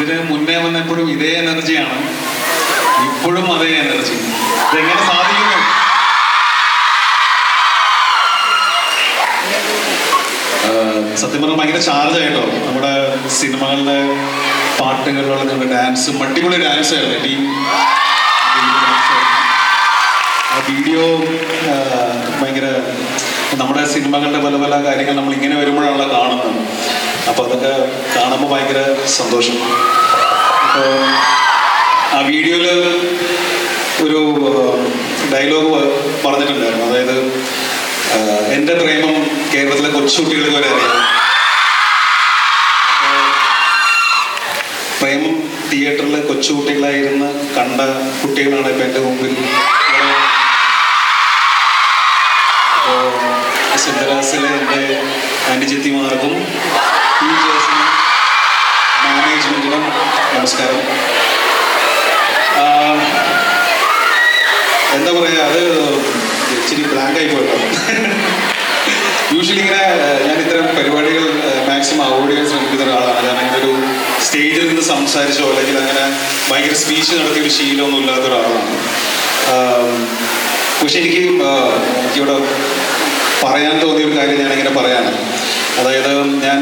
ഇതിന് മുന്നേ വന്നപ്പോഴും ഇതേ എനർജിയാണ്, ഇപ്പോഴും അതേ എനർജി. ഇതെങ്ങനെ സാധിക്കുന്നു? സത്യം പറഞ്ഞാൽ ഭയങ്കര ചാർജ് ആയിട്ടോ. നമ്മുടെ സിനിമകളിലെ പാട്ടുകളിലുള്ള ഡാൻസും അടിപൊളി ഡാൻസ് ആയിരുന്നു. ടീം ആ വീഡിയോ ഭയങ്കര, നമ്മുടെ സിനിമകളുടെ പല പല കാര്യങ്ങൾ നമ്മൾ ഇങ്ങനെ വരുമ്പോഴാണല്ലോ കാണുന്നത്. അപ്പോൾ അതൊക്കെ കാണുമ്പോൾ ഭയങ്കര സന്തോഷം. അപ്പോൾ ആ വീഡിയോയിൽ ഒരു ഡയലോഗ് പറഞ്ഞിട്ടുണ്ടായിരുന്നു. അതായത് എൻ്റെ പ്രേമം കേരളത്തിലെ കൊച്ചുകുട്ടികൾക്ക് വരെ അറിയാം. പ്രേമം തിയേറ്ററിൽ കൊച്ചുകുട്ടികളായിരുന്ന് കണ്ട കുട്ടികളാണ് ഇപ്പം എൻ്റെ മുമ്പിൽ. അപ്പോൾ സിന്ധരാസിലെ എൻ്റെ അനുജത്തിമാർക്കും ടീച്ചേഴ്സിനും മാനേജ്മെൻറ്റിനും നമസ്കാരം. എന്താ പറയുക, അത് ഇച്ചിരി ബ്ലാങ്കായി പോയിട്ടോ. യൂഷ്വലി ഇങ്ങനെ ഞാൻ ഇത്തരം പരിപാടികൾ മാക്സിമം അവോയ്ഡ് ചെയ്യാൻ ശ്രമിക്കുന്ന ഒരാളാണ്. കാരണം ഇങ്ങനെ ഒരു സ്റ്റേജിൽ നിന്ന് സംസാരിച്ചോ അല്ലെങ്കിൽ അങ്ങനെ ഭയങ്കര സ്പീച്ച് നടത്തിയ ഒരു ശീലമൊന്നും ഇല്ലാത്ത ഒരാളാണ്. പക്ഷെ എനിക്കിവിടെ പറയാൻ തോന്നിയൊരു കാര്യം ഞാനിങ്ങനെ പറയാണ്. അതായത് ഞാൻ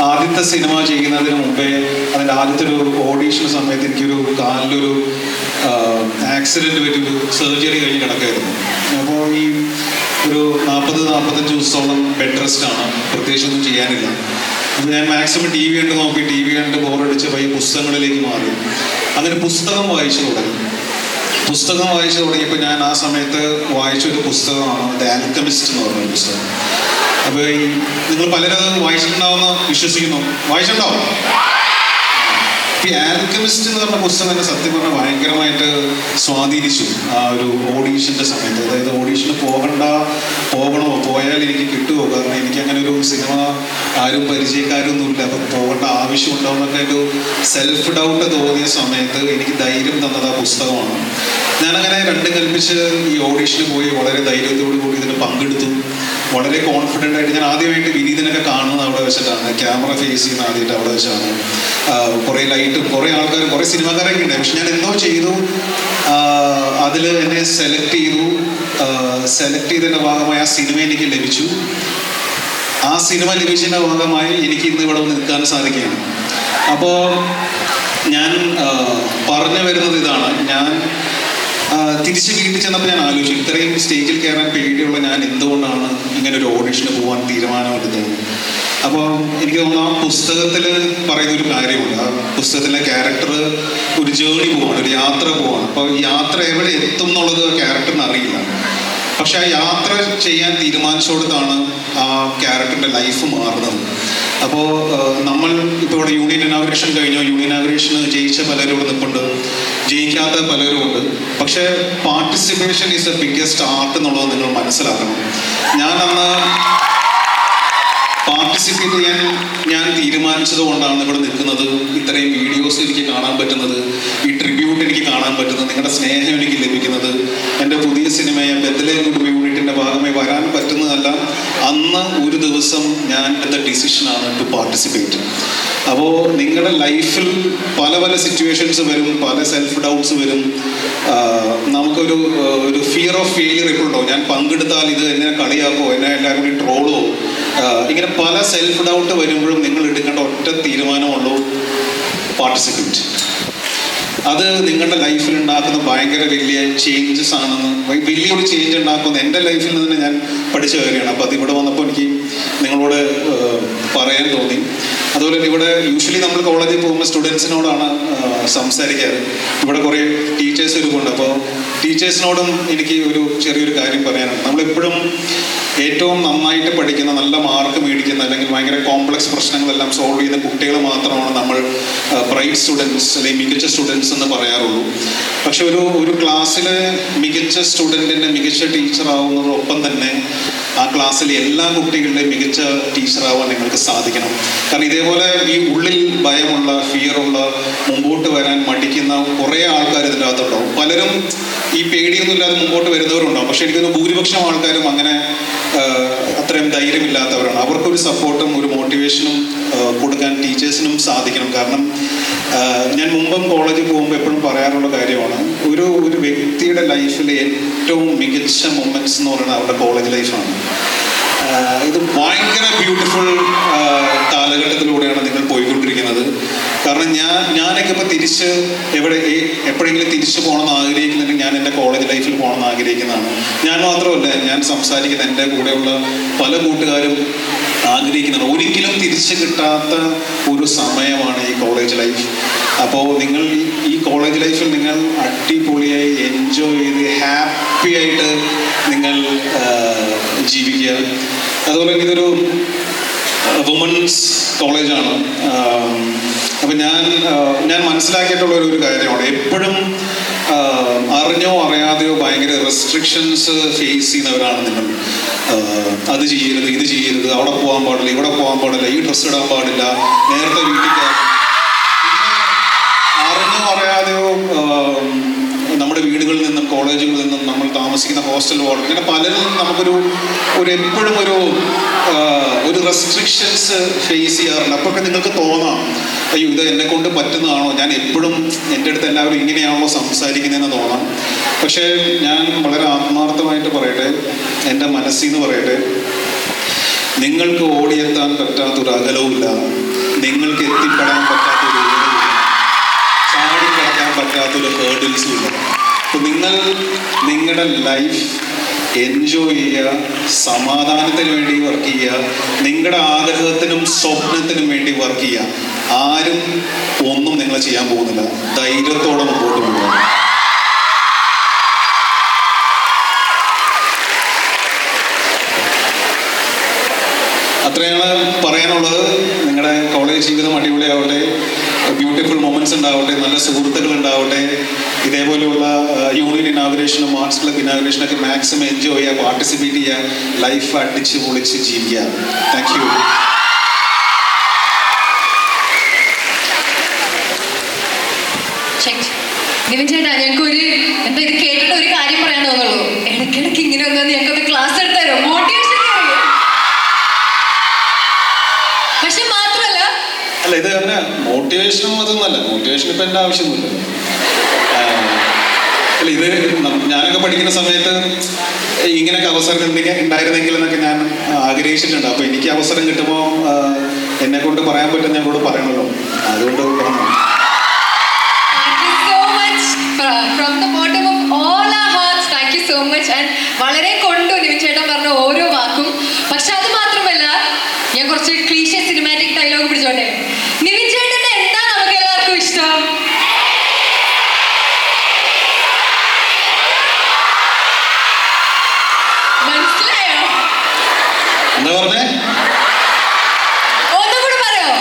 ആദ്യത്തെ സിനിമ ചെയ്യുന്നതിന് മുമ്പേ അതിൻ്റെ ആദ്യത്തെ ഒരു ഓഡീഷൻ സമയത്ത് എനിക്കൊരു കാലിലൊരു ആക്സിഡൻറ്റ് പറ്റിയൊരു സർജറി കഴിഞ്ഞ് കിടക്കായിരുന്നു. അപ്പോൾ ഈ ഒരു 40-45 ദിവസത്തോളം ബെഡ് റെസ്റ്റാണ്, പ്രത്യേകിച്ചൊന്നും ചെയ്യാനില്ല. അപ്പോൾ ഞാൻ മാക്സിമം ടി വി കണ്ട് നോക്കി, ടി വി കണ്ട് ബോറടിച്ച് പോയി പുസ്തകങ്ങളിലേക്ക് മാറി. അങ്ങനെ പുസ്തകം വായിച്ചു തുടങ്ങി. പുസ്തകം വായിച്ചു തുടങ്ങിയപ്പോൾ ഞാൻ ആ സമയത്ത് വായിച്ചൊരു പുസ്തകമാണ് ദ ആൽക്കമിസ്റ്റ് എന്ന് പറഞ്ഞൊരു പുസ്തകം. അപ്പോൾ നിങ്ങൾ പലരും അത് വായിച്ചിട്ടുണ്ടാവുമെന്ന് വിശ്വസിക്കുന്നു. വായിച്ചിട്ടുണ്ടാവും? ഈ ആൽക്കമിസ്റ്റ് എന്ന് പറഞ്ഞ പുസ്തകം തന്നെ സത്യം പറഞ്ഞാൽ ഭയങ്കരമായിട്ട് സ്വാധീനിച്ചു ആ ഒരു ഓഡീഷൻ്റെ സമയത്ത്. അതായത് ഓഡീഷന് പോകണോ, പോയാൽ എനിക്ക് കിട്ടുമോ, കാരണം എനിക്ക് അങ്ങനെ ഒരു സിനിമ ആരും പരിചയക്കാരൊന്നുമില്ല, അപ്പം പോകേണ്ട ആവശ്യമുണ്ടോ എന്നൊക്കെ ഒരു സെൽഫ് ഡൗട്ട് തോന്നിയ സമയത്ത് എനിക്ക് ധൈര്യം തന്നത് ആ പുസ്തകമാണ്. ഞാനങ്ങനെ രണ്ടും കൽപ്പിച്ച് ഈ ഓഡീഷന് പോയി വളരെ ധൈര്യത്തോടു കൂടി ഇതിന് പങ്കെടുത്തു. വളരെ കോൺഫിഡൻ്റ് ആയിട്ട് ഞാൻ ആദ്യമായിട്ട് വിനീതിനൊക്കെ കാണുന്നത് അവിടെ വെച്ചിട്ടാണ്. ക്യാമറ ഫേസ് ചെയ്യുന്ന ആദ്യമായിട്ട് അവിടെ വെച്ചാണ്. കുറേ ലൈറ്റും കുറേ ആൾക്കാരും കുറേ സിനിമാക്കാരൊക്കെ ഉണ്ടായി. പക്ഷെ ഞാൻ എന്തോ ചെയ്തു, അതിൽ എന്നെ സെലക്ട് ചെയ്തതിൻ്റെ ഭാഗമായി ആ സിനിമ എനിക്ക് ലഭിച്ചു. ആ സിനിമ ലഭിച്ചതിൻ്റെ ഭാഗമായി എനിക്ക് ഇന്ന് ഇവിടെ നിൽക്കാൻ സാധിക്കുകയാണ്. അപ്പോൾ ഞാൻ പറഞ്ഞു വരുന്നത് ഇതാണ്. ഞാൻ തിരിച്ച് വീട്ടിൽ ചെന്നപ്പോൾ ഞാൻ ആലോചിച്ചു, ഇത്രയും സ്റ്റേജിൽ കയറാൻ പേടിയുള്ള ഞാൻ എന്തുകൊണ്ടാണ് ഇങ്ങനെ ഒരു ഓഡിഷന് പോകാൻ തീരുമാനമെടുത്തത്. അപ്പോൾ എനിക്ക് തോന്നുന്നു ആ പുസ്തകത്തിൽ പറയുന്നൊരു കാര്യമുണ്ട്. ആ പുസ്തകത്തിലെ ക്യാരക്ടർ ഒരു ജേർണി പോവാണ്, ഒരു യാത്ര പോവാണ്. അപ്പോൾ ഈ യാത്ര എവിടെ എത്തും എന്നുള്ളത് ക്യാരക്ടറിന് അറിയില്ല. പക്ഷെ ആ യാത്ര ചെയ്യാൻ തീരുമാനിച്ചോടത്താണ് ആ ക്യാരക്ടറിൻ്റെ ലൈഫ് മാറുന്നത്. അപ്പോൾ നമ്മൾ ഇപ്പോൾ ഇവിടെ യൂണിയൻ ഇനാഗുറേഷൻ കഴിഞ്ഞോ, യൂണിയൻ ഇനാഗുറേഷന് ജയിച്ച പലരും ഇവിടെ നിൽപ്പുണ്ട്, ജയിക്കാത്ത പലരും ഉണ്ട്. പക്ഷേ participation is A biggest art എന്നുള്ളത് നിങ്ങൾ മനസ്സിലാക്കണം. ഞാൻ അന്ന് പാർട്ടിസിപ്പേറ്റ് ചെയ്യാൻ ഞാൻ തീരുമാനിച്ചത് കൊണ്ടാണ് ഇവിടെ നിൽക്കുന്നത്. ഇത്രയും വീഡിയോസ് എനിക്ക് കാണാൻ പറ്റുന്നത്, ഈ ട്രിബ്യൂട്ട് എനിക്ക് കാണാൻ പറ്റുന്നത്, നിങ്ങളുടെ സ്നേഹം എനിക്ക് ലഭിക്കുന്നത്, എൻ്റെ പുതിയ സിനിമയെ ബെത്ലഹേം കുടുംബ യൂണിറ്റിൻ്റെ ഭാഗമായി വരാൻ പറ്റുന്നതല്ല. അന്ന് ഒരു ദിവസം ഞാൻ എടുത്ത ഡിസിഷനാണ് ടു പാർട്ടിസിപ്പേറ്റ്. അപ്പോൾ നിങ്ങളുടെ ലൈഫിൽ പല പല സിറ്റുവേഷൻസ് വരും, പല സെൽഫ് ഡൗട്ട്സ് വരും. നമുക്കൊരു ഫിയർ ഓഫ് ഫെയിലിയർ ഇപ്പോഴുണ്ടോ, ഞാൻ പങ്കെടുത്താൽ ഇത് എന്നെ കളിയാക്കോ, എന്നെ എല്ലാവരും കൂടി ട്രോളോ, ഇങ്ങനെ പല സെൽഫ് ഡൗട്ട് വരുമ്പോഴും നിങ്ങൾ എടുക്കേണ്ട ഒറ്റ തീരുമാനമുള്ളൂ, പാർട്ടിസിപ്പേറ്റ്. അത് നിങ്ങളുടെ ലൈഫിൽ ഉണ്ടാക്കുന്ന ഭയങ്കര വലിയ ചേഞ്ചസ് ആണെന്ന്, വലിയൊരു ചേഞ്ച് ഉണ്ടാക്കുന്ന എൻ്റെ ലൈഫിൽ നിന്ന് ഞാൻ പഠിച്ച കാര്യമാണ്. അപ്പോൾ അതിവിടെ വന്നപ്പോൾ എനിക്ക് നിങ്ങളോട് പറയാൻ തോന്നി. അതുപോലെ ഇവിടെ യൂഷ്വലി നമ്മൾ കോളേജിൽ പോകുമ്പോൾ സ്റ്റുഡൻസിനോടാണ് സംസാരിക്കാറ്. ഇവിടെ കുറേ ടീച്ചേഴ്സ് ഇരിപ്പുണ്ട്. അപ്പോൾ ടീച്ചേഴ്സിനോടും എനിക്ക് ഒരു ചെറിയൊരു കാര്യം പറയാനുണ്ട്. നമ്മളെപ്പോഴും ഏറ്റവും നന്നായിട്ട് പഠിക്കുന്ന, നല്ല മാർക്ക് മേടിക്കുന്ന, അല്ലെങ്കിൽ ഭയങ്കര കോംപ്ലക്സ് പ്രശ്നങ്ങളെല്ലാം സോൾവ് ചെയ്യുന്ന കുട്ടികൾ മാത്രമാണ് നമ്മൾ ബ്രൈറ്റ് സ്റ്റുഡൻസ് അല്ലെങ്കിൽ മികച്ച സ്റ്റുഡൻസ് എന്ന് പറയാറുള്ളൂ. പക്ഷെ ഒരു ക്ലാസ്സിലെ മികച്ച സ്റ്റുഡൻറ്റിൻ്റെ മികച്ച ടീച്ചറാവുന്നതോടൊപ്പം തന്നെ ആ ക്ലാസ്സിലെ എല്ലാ കുട്ടികളുടെയും മികച്ച ടീച്ചറാവാൻ നിങ്ങൾക്ക് സാധിക്കണം. കാരണം ഇതേപോലെ ഈ ഉള്ളിൽ ഭയമുള്ള, ഫിയറുള്ള, മുമ്പോട്ട് വരാൻ മടിക്കുന്ന കുറേ ആൾക്കാർ ഇതിൻ്റെ അകത്തുണ്ടാവും. പലരും ഈ പേടിയൊന്നും ഇല്ലാതെ മുമ്പോട്ട് വരുന്നവരുണ്ടാവും. പക്ഷെ എനിക്കൊന്ന് ഭൂരിപക്ഷം ആൾക്കാരും അങ്ങനെ അത്രയും ധൈര്യമില്ലാത്തവരാണ്. അവർക്കൊരു സപ്പോർട്ടും ഒരു മോട്ടിവേഷനും കൊടുക്കാൻ ടീച്ചേഴ്സിനും സാധിക്കണം. കാരണം ഞാൻ മുമ്പും കോളേജിൽ പോകുമ്പോൾ എപ്പോഴും പറയാറുള്ള കാര്യമാണ്, ഒരു വ്യക്തിയുടെ ലൈഫിലെ ഏറ്റവും മികച്ച മൊമെന്റ്സ് എന്ന് പറയുന്നത് അവരുടെ കോളേജ് ലൈഫാണ്. ഇത് ഭയങ്കര ബ്യൂട്ടിഫുൾ കാലഘട്ടത്തിലൂടെയാണ് നിങ്ങൾ പോയിക്കൊണ്ടിരിക്കുന്നത്. കാരണം ഞാനൊക്കെ ഇപ്പോൾ തിരിച്ച് എപ്പോഴെങ്കിലും തിരിച്ചു പോകണമെന്ന് ആഗ്രഹിക്കുന്നുണ്ടെങ്കിൽ ഞാൻ എൻ്റെ കോളേജ് ലൈഫിൽ പോകണമെന്ന് ആഗ്രഹിക്കുന്നതാണ്. ഞാൻ മാത്രമല്ല, ഞാൻ സംസാരിക്കുന്ന എൻ്റെ കൂടെയുള്ള പല കൂട്ടുകാരും ആഗ്രഹിക്കുന്നതാണ്. ഒരിക്കലും തിരിച്ചു കിട്ടാത്ത ഒരു സമയമാണ് ഈ കോളേജ് ലൈഫ്. അപ്പോൾ നിങ്ങൾ ഈ കോളേജ് ലൈഫിൽ നിങ്ങൾ അടിപൊളിയായി എൻജോയ് ചെയ്ത് ഹാപ്പി ആയിട്ട് നിങ്ങൾ ജീവിക്കുക. അതുപോലെ തന്നെ ഇതൊരു വുമൻസ് കോളേജാണ്. അപ്പം ഞാൻ മനസ്സിലാക്കിയിട്ടുള്ള ഒരു കാര്യമാണ്, എപ്പോഴും അറിഞ്ഞോ അറിയാതെയോ ഭയങ്കര റെസ്ട്രിക്ഷൻസ് ഫേസ് ചെയ്യുന്നവരാണ് നിങ്ങൾ. അത് ചെയ്യരുത്, ഇത് ചെയ്യരുത്, അവിടെ പോകാൻ പാടില്ല, ഇവിടെ പോകാൻ പാടില്ല, ഈ ഡ്രസ്സ് ഇടാൻ പാടില്ല, നേരത്തെ വീട്ടിൽ അറിഞ്ഞോ അറിയാതെയോ നമ്മുടെ വീടുകളിൽ നിന്നും കോളേജുകളിൽ നിന്നും നമ്മൾ താമസിക്കുന്ന ഹോസ്റ്റൽ വാർഡ് ഇങ്ങനെ പലരും നമുക്കൊരു എപ്പോഴും ഒരു റെസ്ട്രിക്ഷൻസ് ഫേസ് ചെയ്യാറുണ്ട്. അപ്പോഴൊക്കെ നിങ്ങൾക്ക് തോന്നാം, അയ്യോ ഇത് എന്നെ കൊണ്ട് പറ്റുന്നതാണോ, ഞാൻ എപ്പോഴും എൻ്റെ അടുത്ത് എല്ലാവരും ഇങ്ങനെയാണല്ലോ സംസാരിക്കുന്നതെന്ന് തോന്നാം. പക്ഷേ ഞാൻ വളരെ ആത്മാർത്ഥമായിട്ട് പറയട്ടെ, എൻ്റെ മനസ്സിൽ നിന്ന് പറയട്ടെ, നിങ്ങൾക്ക് ഓടിയെത്താൻ പറ്റാത്തൊരു അകലവുമില്ല, നിങ്ങൾക്ക് എത്തിപ്പെടാൻ പറ്റാത്തൊരു ഉയരവുമില്ല, ചാടിക്കടക്കാൻ പറ്റാത്തൊരു ഹേർഡിൽസും ഇല്ല. അപ്പോൾ നിങ്ങൾ നിങ്ങളുടെ ലൈഫ് എൻജോയ് ചെയ്യുക, സമാധാനത്തിന് വേണ്ടി വർക്ക് ചെയ്യുക, നിങ്ങളുടെ ആഗ്രഹത്തിനും സ്വപ്നത്തിനും വേണ്ടി വർക്ക് ചെയ്യുക. ആരും ഒന്നും നിങ്ങളെ ചെയ്യാൻ പോകുന്നില്ല. ധൈര്യത്തോടെ മുമ്പോട്ട് പോകുക. അത്രയാണ് പറയാനുള്ളത്. നിങ്ങളുടെ കോളേജ് ജീവിതം അടിപൊളിയാവട്ടെ, ബ്യൂട്ടിഫുൾ മൊമെന്റ്സ് ഉണ്ടാവട്ടെ, നല്ല സുഹൃത്തുക്കൾ ഉണ്ടാവട്ടെ. ഇതേപോലെയുള്ള യൂണിയൻ ഇനാഗുറേഷനും ആർട്സ് ക്ലബ് ഇനാഗുറേഷനൊക്കെ മാക്സിമം എൻജോയ് ചെയ്യുക, പാർട്ടിസിപ്പേറ്റ് ചെയ്യുക, ലൈഫ് അടിച്ച് പൊളിച്ച് ജീവിക്കുക. Thank you. നിവിൻ ചേട്ടാ, ഞങ്ങൾക്ക് എന്താ ഇത് കേട്ടിട്ട് ഒരു കാര്യം പറയാൻ തോന്നുള്ളൂ. ഇടയ്ക്കിടയ്ക്ക് ഇങ്ങനെ ഒന്ന് ഞങ്ങൾക്ക് ക്ലാസ് എടുത്താരോ, മോട്ടിവേഷൻ. പക്ഷെ മാത്രമല്ല, അല്ല ഇത് അങ്ങനെ മോട്ടിവേഷനും അതൊന്നുമല്ല. മോട്ടിവേഷൻ ഇപ്പം എൻ്റെ ആവശ്യമൊന്നുമില്ല. അല്ല ഇത് ഞാനൊക്കെ പഠിക്കുന്ന സമയത്ത് ഇങ്ങനെയൊക്കെ അവസരം ഉണ്ടായിരുന്നെങ്കിൽ എന്നൊക്കെ ഞാൻ ആഗ്രഹിച്ചിട്ടുണ്ട്. അപ്പോൾ എനിക്ക് അവസരം കിട്ടുമ്പോൾ എന്നെ കൊണ്ട് പറയാൻ പറ്റും, ഞങ്ങളോട് പറയണല്ലോ. അതുകൊണ്ട് വളരെ കൊണ്ടു നിവിൻ ചേട്ടൻ പറഞ്ഞ ഓരോ വാക്കും. പക്ഷെ അത് മാത്രമല്ല, ഞാൻ കുറച്ച് ക്ലീഷേ സിനിമാറ്റിക് ഡയലോഗ് പിടിച്ചോട്ടെ. നിവിൻ ചേട്ടന്റെ എന്താ നമുക്ക് എല്ലാവർക്കും ഇഷ്ടം? മനസ്സിലായോ? എന്താ പറഞ്ഞേ? ഒന്നും കൂടി പറയോ?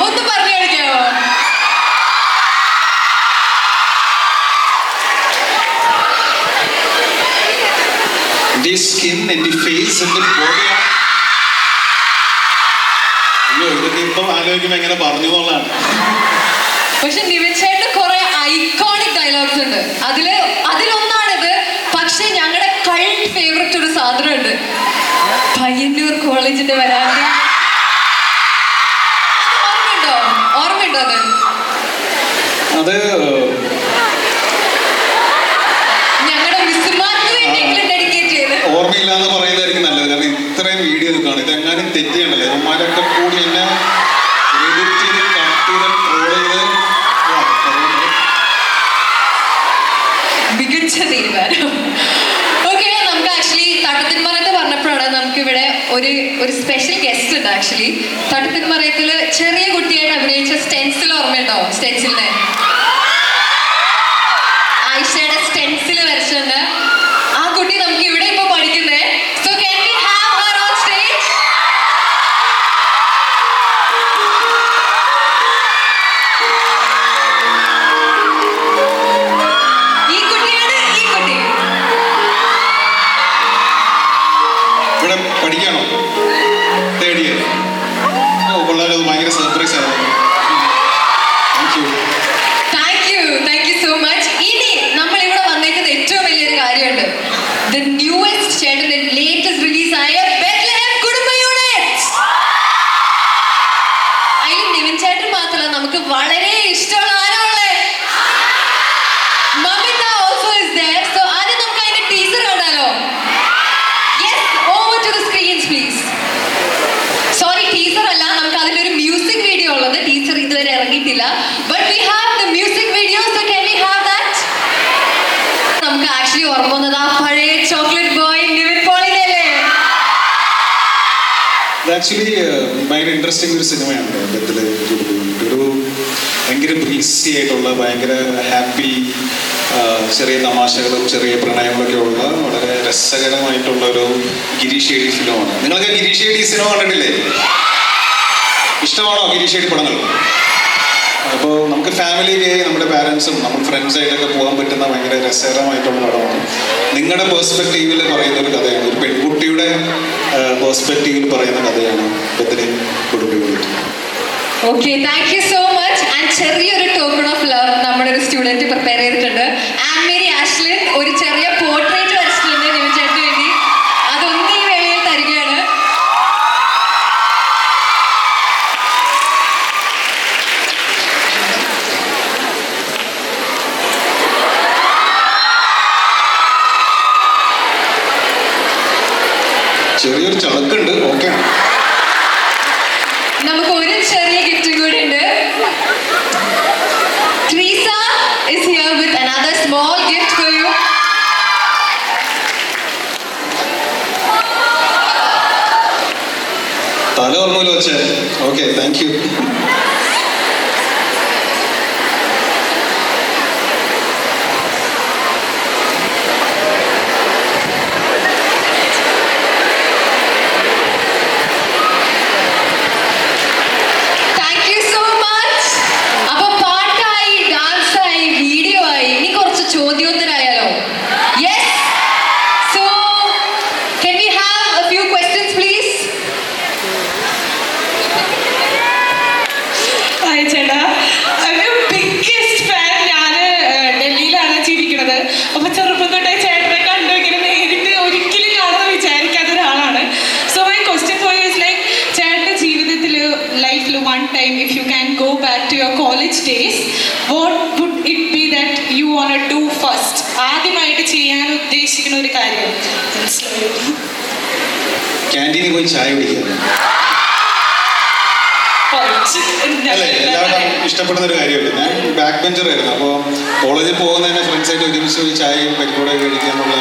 ഒന്ന് പറഞ്ഞു കളിക്കാവോ? ഇപ്പം ആലോചിക്കുമ്പോൾ എങ്ങനെ പറഞ്ഞു എന്നുള്ളതാണ്. പക്ഷെ നിവിൻ ചേട്ടന് കുറെ ഐക്കോണിക് ഡയലോഗ്സ് ഉണ്ട്. അതിലൊന്നാണിത്. പക്ഷെ ഞങ്ങളുടെ കൾട്ട് ഫേവററ്റ് ഒരു സാധനമുണ്ട്, പയ്യന്നൂർ കോളേജിന്റെ വരാന്തി. ഓർമ്മയുണ്ടോ അത്? ഞങ്ങളുടെ മിസ്സുമാർക്ക് വേണ്ടിയെങ്കിലും ഡെഡിക്കേറ്റ് ചെയ്ത്. ഓർമ്മയില്ലാന്ന് പറയുന്നതായിരിക്കും നല്ലത്. കാരണം ഇത്രയും വീഡിയോ കാണും, ഇതെങ്ങാനും തെറ്റിയുണ്ടല്ലോ. ഇവന്മാരൊക്കെ കൂടി എന്നെ മികച്ച തീരുമാനം. ഓക്കെ, നമുക്ക് ആക്ച്വലി തട്ടത്തിൻമറയത്ത് പറഞ്ഞപ്പോഴാണ് നമുക്കിവിടെ ഒരു സ്പെഷ്യൽ ഗസ്റ്റ് ഉണ്ട്. ആക്ച്വലി തട്ടത്തിൻമറയത്തില് ചെറിയ കുട്ടിയായിട്ട് അഭിനയിച്ച സ്റ്റെൻസിൽ ഓർമ്മയുണ്ടോ? സ്റ്റെൻസിലിനെ ആയിഷയുടെ സ്റ്റെൻസിൽ വരച്ചിട്ടുണ്ട്. ആ കുട്ടി നമുക്ക് ഇവിടെ ഇപ്പൊ പഠിക്കുന്നേ. So can we have Har on stage? ഈ കുട്ടി ഇവിടെ പഠിക്കാണോ? Third year. ഓ കൊള്ളാലോ, ഭയങ്കര സർപ്രൈസ് ആയിരുന്നു. വളരെ ഇഷ്ടമുള്ള ആരാളെ Mamitha also is there. So ആദ്യം നമുക്ക് അതിന്റെ ടീസർ കണ്ടാലോ? Yes, over to the screens please. Sorry, teaser അല്ല, നമുക്ക് അതിന്റെ ഒരു മ്യൂസിക് വീഡിയോ ഉള്ളത്. ടീസർ ഇതുവരെ ഇറങ്ങിയിട്ടില്ല. But we have the music video. So can we have that? നമുക്ക് ആക്ച്വലി ഓർമ്മ വന്നത് ആ പഴയ ചോക്ലേറ്റ് ബോയ് നിവിൻ പോളിയല്ലേ? ആക്ച്വലി ഭയങ്കര ഇൻട്രസ്റ്റിംഗ് ഒരു സിനിമയാണ് ബെത്തലെ ഗുഡ്ബി. ഒരു ഭയങ്കര ബ്രീസി ആയിട്ടുള്ള, ഭയങ്കര ഹാപ്പി, ചെറിയ തമാശകളും ചെറിയ പ്രണയങ്ങളൊക്കെ ഉള്ള വളരെ രസകരമായിട്ടുള്ള ഒരു ഗിരീഷ് ഷേഡി ഫിലിമാണ്. നിങ്ങൾക്ക് ഗിരീഷ് ഷേഡി സിനിമ കണ്ടിട്ടില്ലേ? ഇഷ്ടമാണോ ഗിരീഷ് ഷേഡി പടങ്ങൾ? അപ്പോൾ നമുക്ക് ഫാമിലിയായി നമ്മുടെ പാരൻസും നമ്മുടെ ഫ്രണ്ട്സായിട്ടൊക്കെ പോകാൻ പറ്റുന്ന ഭയങ്കര രസകരമായിട്ടുള്ള പടമാണ്. നിങ്ങളുടെ പേഴ്സ്പെക്റ്റീവിൽ പറയുന്ന ഒരു കഥയാണ്, ഒരു പെൺകുട്ടിയുടെ പേഴ്സ്പെക്റ്റീവിൽ പറയുന്ന കഥയാണ് ബെത്തലെ goodbye. Okay, thank you so much. And ചെറിയൊരു ടോക്കൺ ഓഫ് ലവ് നമ്മുടെ ഒരു സ്റ്റുഡന്റ് പ്രിപ്പയർ ചെയ്തിട്ടുണ്ട്. ആൻഡ് മേരി ആഷ്ലിൻ ഒരു ചെറിയ പോർട്രേറ്റ് വരച്ചിട്ടുണ്ട് നിവിൻ ചേട്ടന് വേണ്ടി. അതൊന്നും ഈ വേളയിൽ തരികയാണ്. ചെറിയൊരു ചളക്കുണ്ട്. ഓക്കെ, നമുക്ക് ഒരു ചെറിയ ഗിഫ്റ്റും കൂടി ഉണ്ട്. Treesa is here with another small gift for you. തല ഓർമ്മയില് വെച്ചേ. Okay, thank U. Thank you so much. അപ്പൊ പാട്ടായി, ഡാൻസായി, വീഡിയോ ആയി, ഇനി കുറച്ച് ചോദ്യോത്തരായാലോ? Yes. So can we have a few questions please? Hi ചേട്ടാ, ഒരു ബിഗ്ഗസ്റ്റ് ഫാൻ. ഞാൻ ഡൽഹിയിലാണ് ജീവിക്കുന്നത്. അപ്പൊ ചെറുപ്പം തൊട്ടേ ചേട്ടനെ കണ്ടു ഇങ്ങനെ നേരിട്ട് ഒരിക്കലും കാണുമെന്ന് വിചാരിക്കാത്ത ഒരാളാണ്. So my question for you is like, ചേട്ടൻ്റെ ജീവിതത്തിൽ ലൈഫിൽ one time if you can go back to your college days, what would it be that you want to do first? ആദ്യമായിട്ട് ചെയ്യാൻ ഉദ്ദേശിക്കുന്ന ഒരു കാര്യം. ക്യാൻറ്റീനിൽ പോയി ചായ കുടിക്കുക അല്ലേ എല്ലാവരും ഇഷ്ടപ്പെടുന്ന ഒരു കാര്യമല്ലേ. ഞാൻ ബാക്ക് ബെഞ്ചർ ആയിരുന്നു. അപ്പോൾ കോളേജിൽ പോകുന്നതിന് ഫ്രണ്ട്സായിട്ട് ഒരുമിച്ച് പോയി ചായയും പരിപ്പോടെ കഴിക്കുക എന്നുള്ള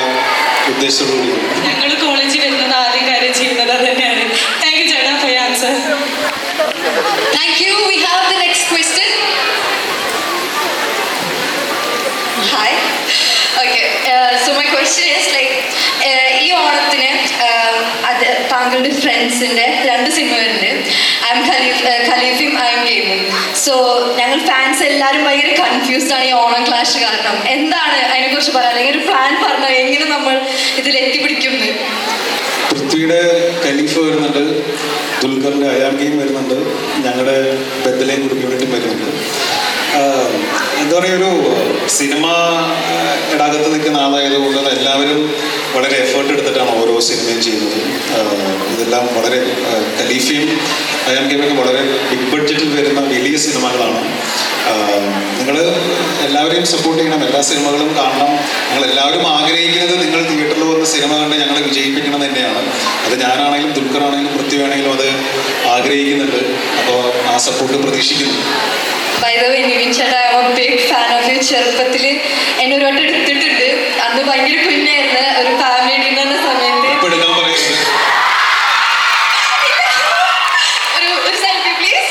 ഉദ്ദേശത്തോടുകൂടി. ഞങ്ങൾ കോളേജിൽ വരുന്നത് ആദ്യം കാര്യം ചെയ്യുന്നത് അത് തന്നെയാണ്. താങ്ക് യു ചേട്ടാ for your answer. Thank you. We have the next question. Hi. Okay. So my question is like, ഈ ഓണത്തിന് അത് താങ്കളുടെ ഫ്രണ്ട്സിന്റെ 2 സിനിമ വരുന്നുണ്ട്. ഐ എം ഖലീഫയും ഐ എം ഗെയിമും. സോ ഞങ്ങൾ ഫാൻസ് എല്ലാവരും ഭയങ്കര കൺഫ്യൂസ്ഡ് ആണ് ഈ ഓണം ക്ലാഷ് കാരണം. എന്താണ് അതിനെക്കുറിച്ച് പറയാൻ, അല്ലെങ്കിൽ ഒരു പ്ലാൻ പറഞ്ഞാൽ എങ്ങനെ നമ്മൾ ഇതിൽ എത്തിപ്പിടിക്കുന്നത്? പൃഥ്വിയുടെ ഖലീഫ വരുന്നുണ്ട്, ദുൽഖറിൻ്റെ അയാം ഗെയിം വരുന്നുണ്ട്, ഞങ്ങളുടെ ബെത്തലെ ഗുഡ്ബി യൂണിറ്റും വരുന്നുണ്ട്. എന്താ പറയുക, ഒരു സിനിമ ഇടകത്ത് നിൽക്കുന്ന ആളായതുകൊണ്ട് എല്ലാവരും വളരെ എഫേർട്ട് എടുത്തിട്ടാണ് ഓരോ സിനിമയും ചെയ്യുന്നത്. ഇതെല്ലാം വളരെ ഖലീഫയും അയാം ഗെയിമൊക്കെ വളരെ ബിഗ് ബഡ്ജറ്റിൽ വരുന്ന വലിയ സിനിമകളാണ്. നിങ്ങൾ എല്ലാവരെയും സപ്പോർട്ട് ചെയ്യണം, എല്ലാ സിനിമകളും കാണണം. ഞങ്ങൾ എല്ലാവരും ആഗ്രഹിക്കുന്നത് നിങ്ങൾ തിയേറ്ററിൽ വന്ന് സിനിമ കണ്ട് ഞങ്ങളെ വിജയിപ്പിക്കണം തന്നെയാണ്. അത് ഞാനാണെങ്കിലും ദുൽഖറാണെങ്കിലും പൃഥ്വിയാണെങ്കിലും അത് ആഗ്രഹിക്കുന്നുണ്ട്. അപ്പോൾ ആ സപ്പോർട്ട് പ്രതീക്ഷിക്കുന്നു. By the way, നിവിൻ ചേട്ടാ, I'm a big fan of you. ചെറുപ്പത്തിൽ എന്നെ ഒരു വട്ടം എടുത്തിട്ടുണ്ട്. അന്ന് ഭയങ്കര കുഞ്ഞായിരുന്നു, ഒരു ഫാമിലി ഡിന്നറിന്റെ സമയത്ത്. ഇപ്പൊ എടുക്കാൻ പറയുന്നത് ഒരു selfie please.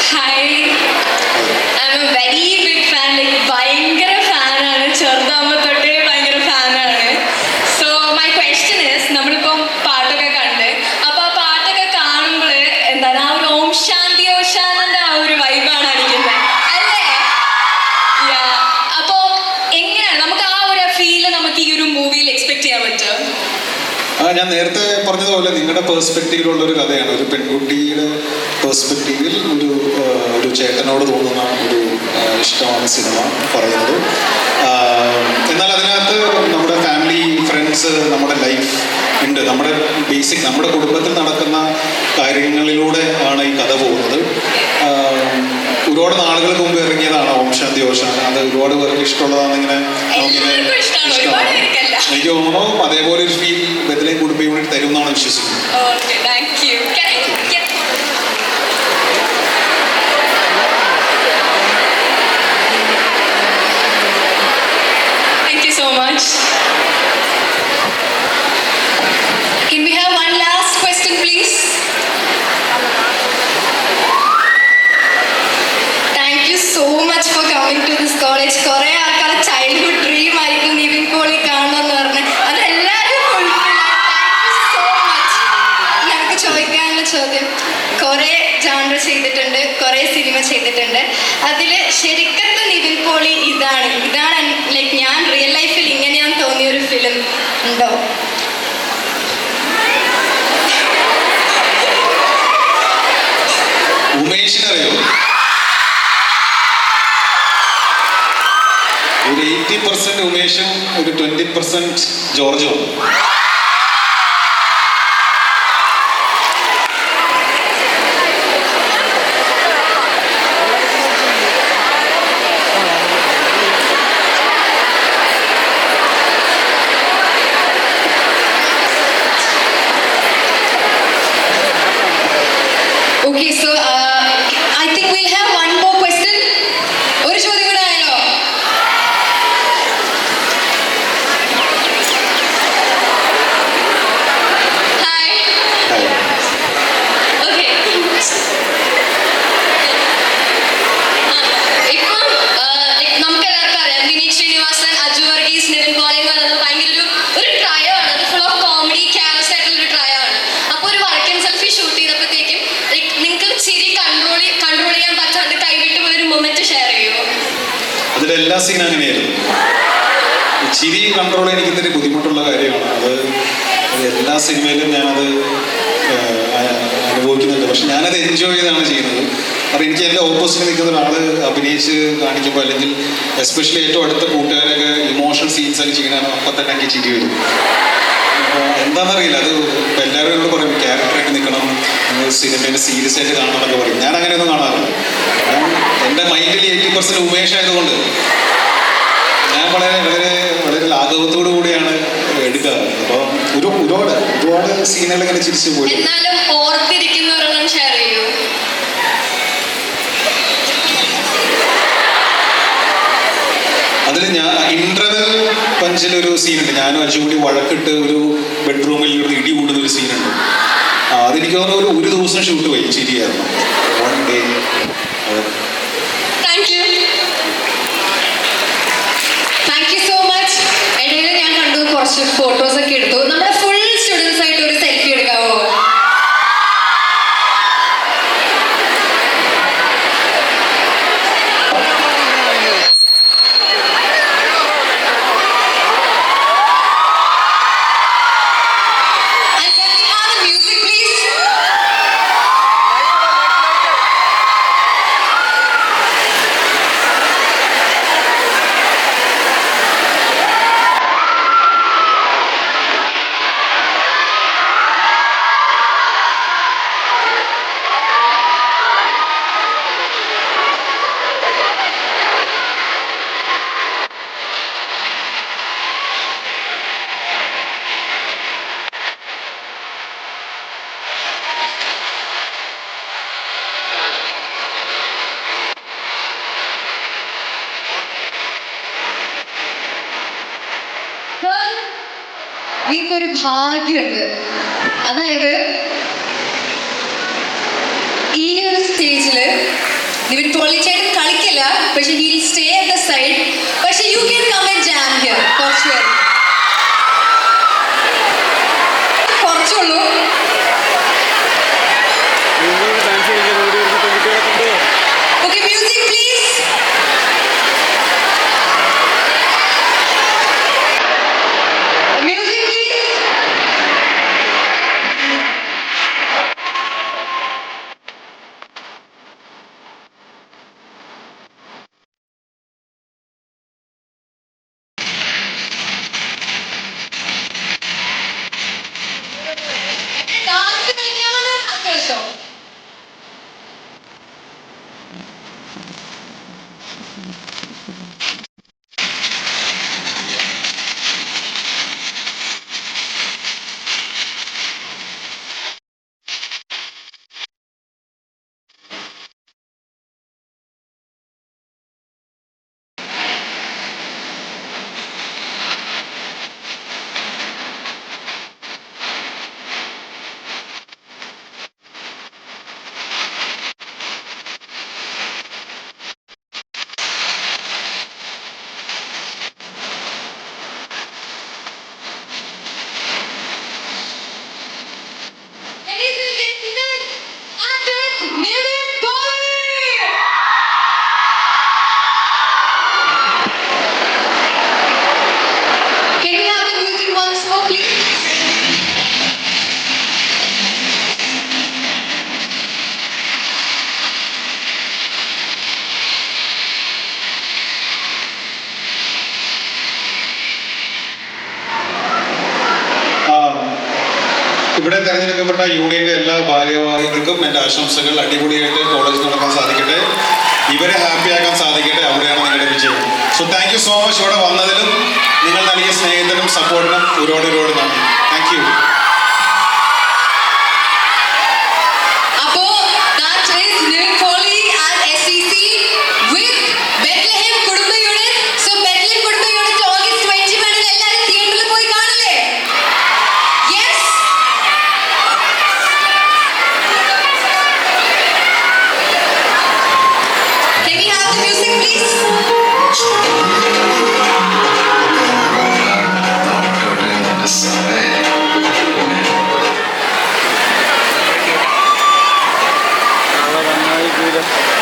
Hi, I'm a very big fan. Like ഭയങ്കര ഫാനാണ്, ചെറുതാകുമ്പോൾ തൊട്ടേ ഭയങ്കര ഫാനാണ്. സോ മൈ ക്വസ്റ്റ്യൻ ഇസ്, നമ്മളിപ്പം പാട്ടൊക്കെ കണ്ട്, അപ്പോൾ ആ പാട്ടൊക്കെ കാണുമ്പോൾ എന്താണ് ആ ഒരു ഓം ശാന്തി ഓശാനന്റെ ആ ഒരു വൈബാണ് അടിക്കുന്നത് അല്ലേ? അപ്പോൾ എങ്ങനെയാണ് നമുക്ക് ആ ഒരു ഫീല് നമുക്ക് ഈ ഒരു മൂവിയിൽ എക്സ്പെക്ട് ചെയ്യാൻ പറ്റുക? ഞാൻ നേരത്തെ പറഞ്ഞതുപോലെ നിങ്ങളുടെ പേഴ്സ്പെക്റ്റീവിലുള്ള ഒരു കഥയാണ്. ഒരു പെൺകുട്ടിയുടെ പേഴ്സ്പെക്റ്റീവിൽ ഒരു ചേട്ടനോട് തോന്നുന്ന ഒരു ഇഷ്ടമാണ് സിനിമ പറയുന്നത്. എന്നാൽ അതിനകത്ത് നമ്മുടെ ഫാമിലി, ഫ്രണ്ട്സ്, നമ്മുടെ ലൈഫ് ഉണ്ട്. നമ്മുടെ കുടുംബത്തിൽ നടക്കുന്ന കാര്യങ്ങളിലൂടെ ആണ് ഈ കഥ പോകുന്നത്. ഒരുപാട് നാളുകൾക്ക് മുമ്പ് ഇറങ്ങിയതാണ് ഓം ശാന്തി ഓശാന. അത് ഒരുപാട് പേർക്ക് ഇഷ്ടമുള്ളതാണ്. ഇങ്ങനെ എനിക്ക് തോന്നുന്നു അതേപോലെ ഒരു ഫീൽ ബെത്ലഹേം കുടുംബ യൂണിറ്റ് തരും എന്നാണ് വിശ്വസിക്കുന്നത്. Can we have one last question, please? Thank you so much for coming to this college. കുറേ ആൾക്കാരുടെ ചൈൽഡ്ഹുഡ് ഡ്രീം ആയിരിക്കും നിവിൻ പോളി കാണണമെന്ന് പറഞ്ഞ് അതെല്ലാവരും fulfil. Thank you so much. ഞങ്ങൾക്ക് ചോദിക്കാനുള്ള ചോദ്യം, കുറേ ജാൻറ ചെയ്തിട്ടുണ്ട്, കുറേ സിനിമ ചെയ്തിട്ടുണ്ട്. അതിൽ ശരിക്കത്തെ നിവിൻ പോളി ഇതാണ് ലൈക്ക് ഞാൻ റിയൽ ലൈഫിൽ ഇങ്ങനെയാന്ന് തോന്നിയൊരു ഫിലിം ഉണ്ടോ? ഉമേഷിനറിയോ? ഒരു 80% ഉമേഷും ഒരു 20% ജോർജും. Okay, so I think we'll have one more question. ഒരു ചോദ്യം കൂടെ ആയല്ലോ. Hi. Okay. ഇപ്പം നമുക്കെല്ലാവർക്കും അറിയാം വിനീത് ശ്രീനിവാസൻ, അജു വർഗീസ്, നിവിൻ പോളി എന്ന് പറയുന്നത് ഭയങ്കര ഒരു ട്രയോ ആണ്. അത് ഫുൾ ഓഫ് കോമഡി ക്യാരസ് ആയിട്ടുള്ള ഒരു ട്രയോ ആണ്. അപ്പോൾ ഒരു വടക്കൻ സെൽഫി ഷൂട്ട് ചെയ്തപ്പോഴത്തേക്കും നിങ്ങൾക്ക് ചിരി കൺട്രോൾ ചെയ്യാൻ പറ്റാണ്ട് കൈവിട്ട് പോയൊരു മൊമെന്റ് ഷെയർ ചെയ്യുമോ? അതിലെല്ലാ സീൻ അങ്ങനെയായിരുന്നു. ചിരി കൺട്രോൾ ചെയ്യാൻ എനിക്ക് ഇത്തിരി ബുദ്ധിമുട്ടുള്ള കാര്യമാണ്. അത് എല്ലാ സിനിമയിലും ഞാനത് അനുഭവിക്കുന്നുണ്ട്. പക്ഷെ ഞാനത് എൻജോയ് ചെയ്താണ് ചെയ്യുന്നത്. അപ്പോൾ എനിക്ക് എൻ്റെ ഓപ്പോസിറ്റ് നിൽക്കുന്ന ഒരാൾ അഭിനയിച്ച് കാണിക്കുമ്പോൾ, അല്ലെങ്കിൽ എസ്പെഷ്യലി ഏറ്റവും അടുത്ത കൂട്ടുകാരൊക്കെ ഇമോഷണൽ സീൻസ് ഒക്കെ ചെയ്യണമെന്ന് അപ്പം തന്നെ എനിക്ക് ചിരി വരും. എന്താണെന്നറിയില്ല, അത് എല്ലാവരും എന്നോട് പറയും ക്യാരക്ടറായിട്ട് നിൽക്കണം, സിനിമയിൽ സീരിയസ് ആയിട്ട് കാണണം എന്നൊക്കെ പറയും. ഞാൻ അങ്ങനെയൊന്നും കാണാറില്ല. എൻ്റെ മൈൻഡിൽ 80% ഉമേഷ് ആയതുകൊണ്ട് ഞാൻ വളരെ വളരെ വളരെ ലാഘവത്തോടു കൂടിയാണ് എടുക്കാറ്. അപ്പോൾ ഒരുപാട് സീനുകൾ ഇങ്ങനെ ചിരിച്ചു പോയി. എന്നാലും ഓർത്തിരിക്കുന്നവരെല്ലാം ഷെയർ ചെയ്യൂ. അതിൽ ഞാൻ ഇന്റർവെൽ പഞ്ചിലൊരു സീനുണ്ട്. ഞാനും അഞ്ചു കൂടി വഴക്കിട്ട് ഒരു ബെഡ്റൂമിൽ ഒരു ഇടി കൂടുന്ന ഒരു സീനുണ്ട്. അതെനിക്ക് തോന്നുന്നു ഒരു ദിവസം ഷൂട്ട് പോയി. ചിരിയായിരുന്നു. One day. Thank you so much. ഇടയിൽ ഞാൻ കണ്ടു കുറച്ച് ഫോട്ടോസ് ഒക്കെ എടുത്തു. നമ്മുടെ ഫുൾ സ്റ്റുഡൻസ് ആയിട്ട് ഒരു സെൽഫി എടുക്കാവോ? എനിക്കൊരു ഭാഗ്യമുണ്ട്. അതായത് ഈ ഒരു സ്റ്റേജില് നിവിൻ പോളി ചേട്ടൻ കളിക്കില്ല, പക്ഷെ he will stay at the side. പക്ഷെ you can come and jam here. കുറച്ചുള്ളൂ. Okay, music please. Music, please. തെരഞ്ഞെടുക്കപ്പെട്ട യൂണിയന്റെ എല്ലാ ഭാരവാഹികൾക്കും എൻ്റെ ആശംസകൾ. അടിപൊളിയായിട്ട് കോളേജ് നടക്കാൻ സാധിക്കട്ടെ, ഇവരെ ഹാപ്പിയാക്കാൻ സാധിക്കട്ടെ. അവിടെയാണ് നിങ്ങളുടെ വിജയം. So thank you so much. ഇവിടെ വന്നതിലും നിങ്ങൾ നൽകിയ സ്നേഹത്തിനും സപ്പോർട്ടിനും ഒരുപാട് നന്ദി. Thank you. അപ്പോ that is Nivin Kohli at SCC with Bethlehem കുടുംബ യൂണിറ്റ്. So Bethlehem കുടുംബ യൂണിറ്റ് August 21 എല്ലാവരും തിയേറ്ററിൽ പോയി കാണില്ലേ? Yes. Can we have the music please? Kalau nggak